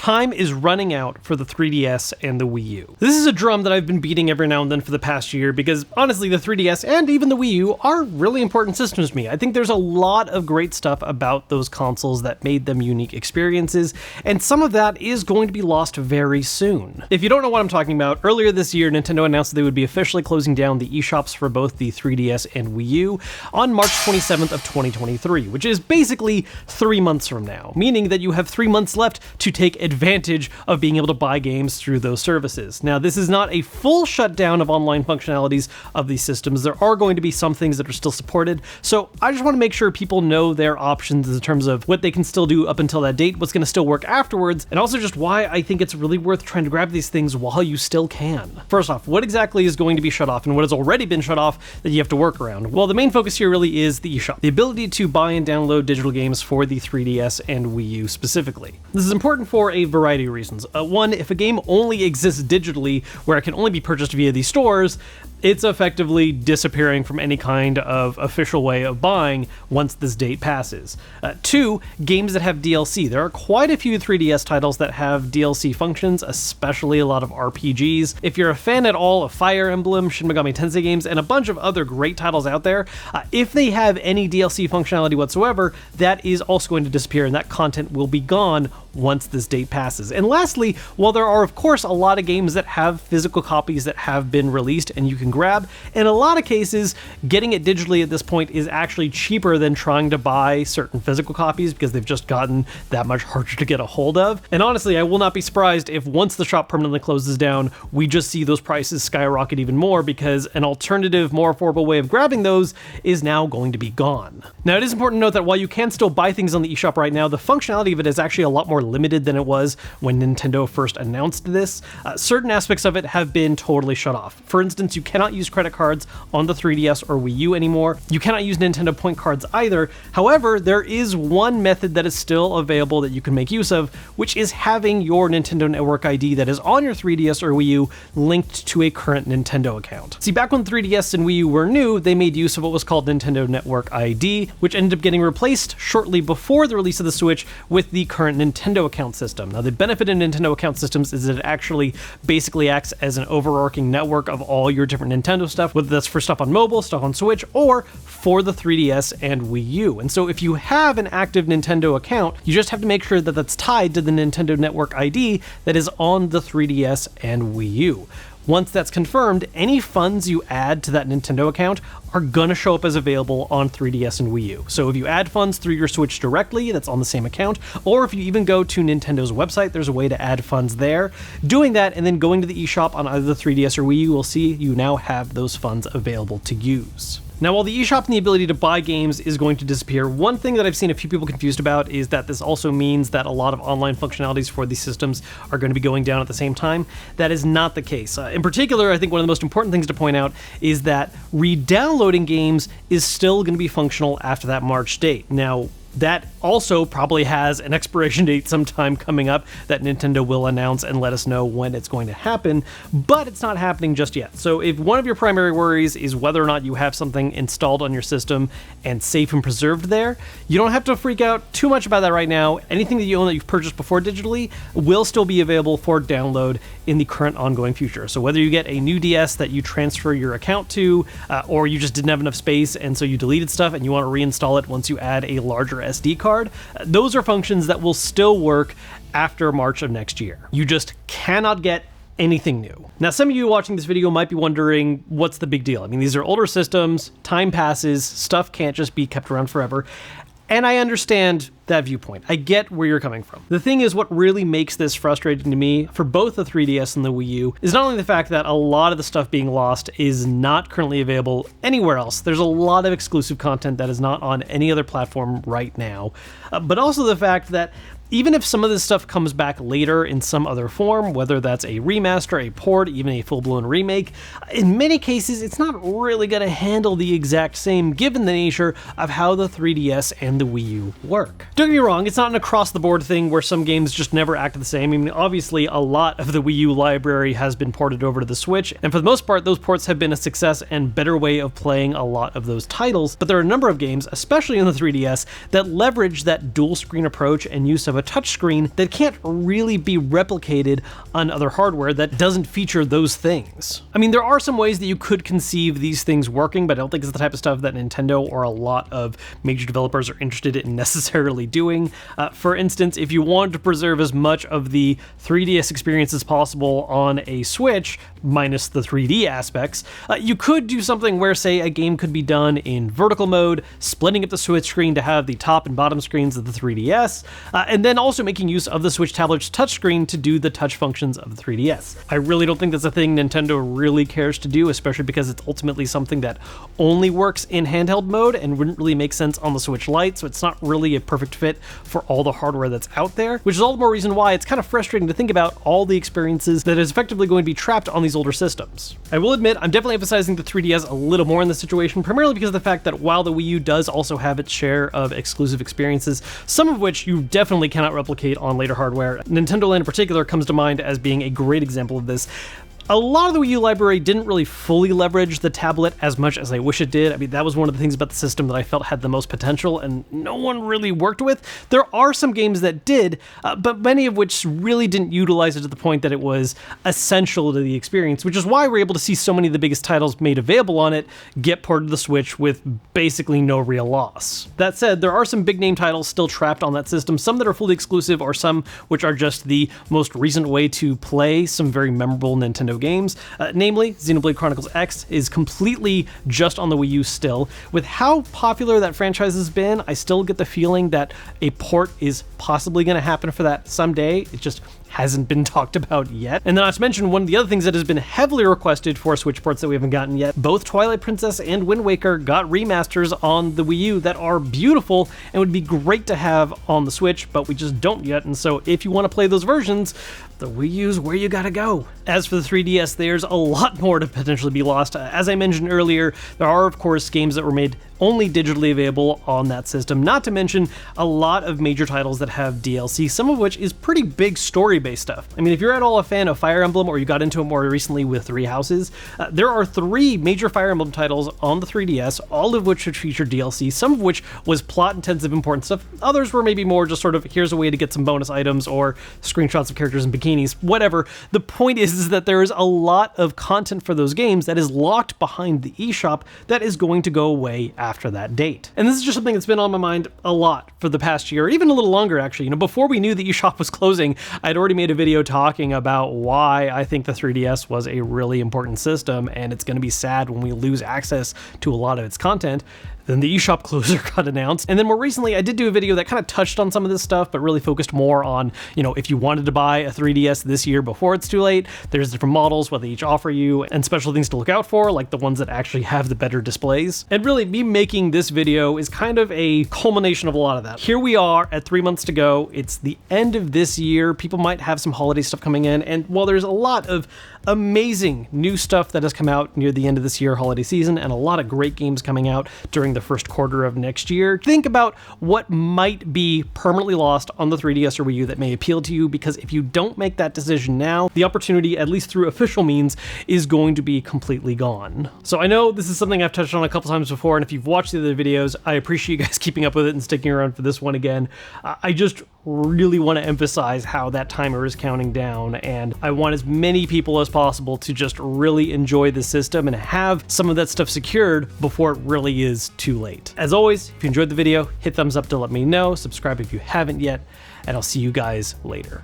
time is running out for the 3DS and the Wii U. This is a drum that I've been beating every now and then for the past year because honestly the 3DS and even the Wii U are really important systems to me. I think there's a lot of great stuff about those consoles that made them unique experiences, and some of that is going to be lost very soon. If you don't know what I'm talking about, earlier this year Nintendo announced that they would be officially closing down the eShops for both the 3DS and Wii U on March 27th of 2023, which is basically 3 months from now, meaning that you have 3 months left to take advantage of being able to buy games through those services. Now, this is not a full shutdown of online functionalities of these systems. There are going to be some things that are still supported, so I just want to make sure people know their options in terms of what they can still do up until that date, what's going to still work afterwards, and also just why I think it's really worth trying to grab these things while you still can. First off, what exactly is going to be shut off and what has already been shut off that you have to work around? Well, the main focus here really is the eShop, the ability to buy and download digital games for the 3DS and Wii U specifically. This is important for a variety of reasons. One, if a game only exists digitally where it can only be purchased via these stores, it's effectively disappearing from any kind of official way of buying once this date passes. Two, games that have DLC. There are quite a few 3DS titles that have DLC functions, especially a lot of RPGs. If you're a fan at all of Fire Emblem, Shin Megami Tensei games, and a bunch of other great titles out there, if they have any DLC functionality whatsoever, that is also going to disappear and that content will be gone once this date passes. And lastly, while there are of course a lot of games that have physical copies that have been released and you can grab, in a lot of cases getting it digitally at this point is actually cheaper than trying to buy certain physical copies because they've just gotten that much harder to get a hold of. And honestly, I will not be surprised if once the shop permanently closes down, we just see those prices skyrocket even more because an alternative, more affordable way of grabbing those is now going to be gone. Now, it is important to note that while you can still buy things on the eShop right now, the functionality of it is actually a lot more limited than it was when Nintendo first announced this. Certain aspects of it have been totally shut off. For instance, you cannot use credit cards on the 3DS or Wii U anymore. You cannot use Nintendo point cards either. However, there is one method that is still available that you can make use of, which is having your Nintendo Network ID that is on your 3DS or Wii U linked to a current Nintendo account. See, back when 3DS and Wii U were new, they made use of what was called Nintendo Network ID, which ended up getting replaced shortly before the release of the Switch with the current Nintendo account system. Now, the benefit of Nintendo account systems is that it actually basically acts as an overarching network of all your different Nintendo stuff, whether that's for stuff on mobile, stuff on Switch, or for the 3DS and Wii U. And so if you have an active Nintendo account, you just have to make sure that that's tied to the Nintendo Network ID that is on the 3DS and Wii U. Once that's confirmed, any funds you add to that Nintendo account are gonna show up as available on 3DS and Wii U. So if you add funds through your Switch directly, that's on the same account, or if you even go to Nintendo's website, there's a way to add funds there. Doing that and then going to the eShop on either the 3DS or Wii U will see you now have those funds available to use. Now, while the eShop and the ability to buy games is going to disappear, one thing that I've seen a few people confused about is that this also means that a lot of online functionalities for these systems are going to be going down at the same time. That is not the case. In particular, I think one of the most important things to point out is that re-downloading games is still going to be functional after that March date. Now, that also probably has an expiration date sometime coming up that Nintendo will announce and let us know when it's going to happen, but it's not happening just yet. So if one of your primary worries is whether or not you have something installed on your system and safe and preserved there, you don't have to freak out too much about that right now. Anything that you own that you've purchased before digitally will still be available for download in the current ongoing future. So whether you get a new DS that you transfer your account to, or you just didn't have enough space and so you deleted stuff and you want to reinstall it once you add a larger SD card, those are functions that will still work after March of next year. You just cannot get anything new. Now, some of you watching this video might be wondering, what's the big deal? I mean, these are older systems, time passes, stuff can't just be kept around forever. And I understand that viewpoint. I get where you're coming from. The thing is, what really makes this frustrating to me for both the 3DS and the Wii U is not only the fact that a lot of the stuff being lost is not currently available anywhere else. There's a lot of exclusive content that is not on any other platform right now, but also the fact that even if some of this stuff comes back later in some other form, whether that's a remaster, a port, even a full-blown remake, in many cases, it's not really going to handle the exact same given the nature of how the 3DS and the Wii U work. Don't get me wrong, it's not an across-the-board thing where some games just never act the same. I mean, obviously, a lot of the Wii U library has been ported over to the Switch, and for the most part, those ports have been a success and better way of playing a lot of those titles, but there are a number of games, especially on the 3DS, that leverage that dual-screen approach and use of a touchscreen that can't really be replicated on other hardware that doesn't feature those things. I mean, there are some ways that you could conceive these things working, but I don't think it's the type of stuff that Nintendo or a lot of major developers are interested in necessarily doing. For instance, if you wanted to preserve as much of the 3DS experience as possible on a Switch, minus the 3D aspects, you could do something where, say, a game could be done in vertical mode, splitting up the Switch screen to have the top and bottom screens of the 3DS, and then also making use of the Switch tablet's touchscreen to do the touch functions of the 3DS. I really don't think that's a thing Nintendo really cares to do, especially because it's ultimately something that only works in handheld mode and wouldn't really make sense on the Switch Lite, so it's not really a perfect fit for all the hardware that's out there, which is all the more reason why it's kind of frustrating to think about all the experiences that is effectively going to be trapped on these older systems. I will admit, I'm definitely emphasizing the 3DS a little more in this situation, primarily because of the fact that while the Wii U does also have its share of exclusive experiences, some of which you definitely cannot replicate on later hardware, Nintendo Land in particular comes to mind as being a great example of this. A lot of the Wii U library didn't really fully leverage the tablet as much as I wish it did. I mean, that was one of the things about the system that I felt had the most potential and no one really worked with. There are some games that did, but many of which really didn't utilize it to the point that it was essential to the experience, which is why we're able to see so many of the biggest titles made available on it get ported to the Switch with basically no real loss. That said, there are some big name titles still trapped on that system, some that are fully exclusive or some which are just the most recent way to play some very memorable Nintendo games. Namely, Xenoblade Chronicles X is completely just on the Wii U still. With how popular that franchise has been, I still get the feeling that a port is possibly going to happen for that someday. It just hasn't been talked about yet. And then not to mention, one of the other things that has been heavily requested for Switch ports that we haven't gotten yet, both Twilight Princess and Wind Waker got remasters on the Wii U that are beautiful and would be great to have on the Switch, but we just don't yet. And so if you want to play those versions, the Wii U's where you gotta go. As for the 3DS, there's a lot more to potentially be lost. As I mentioned earlier, there are of course games that were made only digitally available on that system, not to mention a lot of major titles that have DLC, some of which is pretty big story-based stuff. I mean, if you're at all a fan of Fire Emblem or you got into it more recently with Three Houses, there are 3 major Fire Emblem titles on the 3DS, all of which would feature DLC, some of which was plot-intensive important stuff, others were maybe more just sort of, here's a way to get some bonus items or screenshots of characters in bikinis, whatever. The point is that there is a lot of content for those games that is locked behind the eShop that is going to go away after that date. And this is just something that's been on my mind a lot for the past year, even a little longer actually. You know, before we knew the eShop was closing, I'd already made a video talking about why I think the 3DS was a really important system, and it's going to be sad when we lose access to a lot of its content. Then the eShop closure got announced. And then more recently, I did do a video that kind of touched on some of this stuff, but really focused more on, you know, if you wanted to buy a 3DS this year before it's too late, there's different models, what they each offer you, and special things to look out for, like the ones that actually have the better displays. And really, me making this video is kind of a culmination of a lot of that. Here we are at 3 months to go. It's the end of this year. People might have some holiday stuff coming in. And while there's a lot of amazing new stuff that has come out near the end of this year holiday season, and a lot of great games coming out during the first quarter of next year, think about what might be permanently lost on the 3DS or Wii U that may appeal to you, because if you don't make that decision now, the opportunity, at least through official means, is going to be completely gone. So I know this is something I've touched on a couple times before, and if you've watched the other videos, I appreciate you guys keeping up with it and sticking around for this one again. I just really want to emphasize how that timer is counting down, and I want as many people as possible to just really enjoy the system and have some of that stuff secured before it really is too late. As always, if you enjoyed the video, hit thumbs up to let me know, subscribe if you haven't yet, and I'll see you guys later.